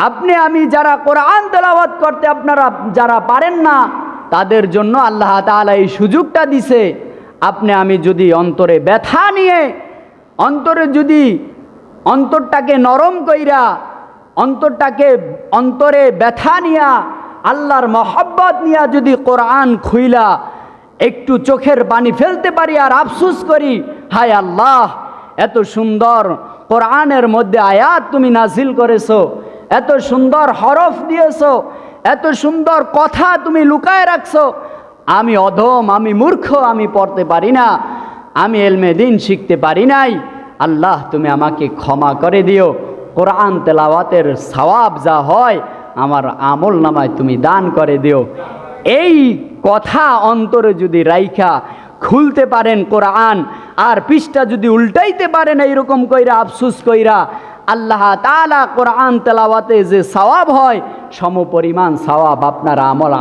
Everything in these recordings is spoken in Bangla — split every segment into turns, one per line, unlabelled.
আপনি আমি যারা কোরআন তেলাওয়াত করতে আপনারা যারা পারেন না, তাদের জন্য আল্লাহ তাআলা এই সুযোগটা দিছে। আপনি আমি যদি অন্তরে ব্যথা নিয়ে, অন্তরটাকে নরম কইরা, অন্তরে ব্যথা নিয়া, আল্লাহর মহব্বত নিয়া যদি কোরআন খুইলা একটু চোখের পানি ফেলতে পারি আর আফসোস করি, হায় আল্লাহ, এত সুন্দর কোরআনের মধ্যে আয়াত তুমি নাজিল করেছো, এত সুন্দর হরফ দিয়েছো, এত সুন্দর কথা তুমি লুকায় রাখছো, আমি অধম, আমি মূর্খ, আমি পড়তে পারি না, আমি ইলমে দ্বীন শিখতে পারি নাই, আল্লাহ তুমি আমাকে ক্ষমা করে দিও। কোরআন তেলাওয়াতের সওয়াব যা হয় আমার আমল নামায় তুমি দান করে দিও। এই কথা অন্তরে যদি রাইখা খুলতে পারেন কোরআন, আর পৃষ্ঠা যদি উল্টাইতে পারেন এইরকম কইরা আফসোস কইরা, আল্লাহ তাআলা কোরআন তেলাওয়াতে যে সওয়াব হয় সমপরিমাণ সওয়াব আপনার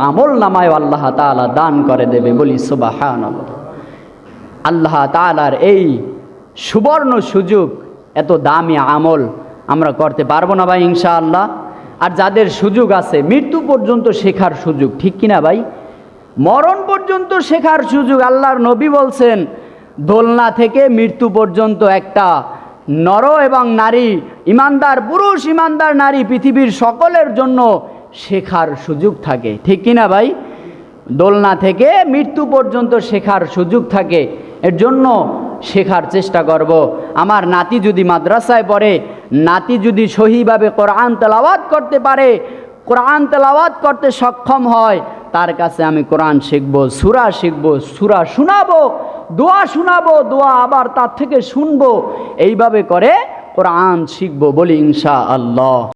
আমল নামায় আল্লাহ তাআলা দান করে দেবে। বলি সুবহানাল্লাহ। আল্লাহ তাআলার এই সুবর্ণ সুযোগ, এত দামি আমল আমরা করতে পারবো না ভাই ইনশাআল্লাহ। আর যাদের সুযোগ আছে, মৃত্যু পর্যন্ত শেখার সুযোগ, ঠিক কিনা ভাই? মরণ পর্যন্ত শেখার সুযোগ। আল্লাহর নবী বলছেন, দোলনা থেকে মৃত্যু পর্যন্ত একটা নর এবং নারী, ইমানদার পুরুষ, ইমানদার নারী, পৃথিবীর সকলের জন্য শেখার সুযোগ থাকে, ঠিক কিনা ভাই? দোলনা থেকে মৃত্যু পর্যন্ত শেখার সুযোগ থাকে। এর জন্য শেখার চেষ্টা করব। আমার নাতি যদি মাদ্রাসায় পড়ে, নাতি যদি সহিভাবে কোরআন তেলাওয়াত করতে পারে, কোরআন তেলাওয়াত করতে সক্ষম হয়, তার কাছে আমি কোরআন শিখব, সূরা শিখব, সূরা শোনাবো, দোয়া শোনাবো, দোয়া আবার তার থেকে শুনবো, এইভাবে করে কোরআন শিখব। বলি ইনশাআল্লাহ।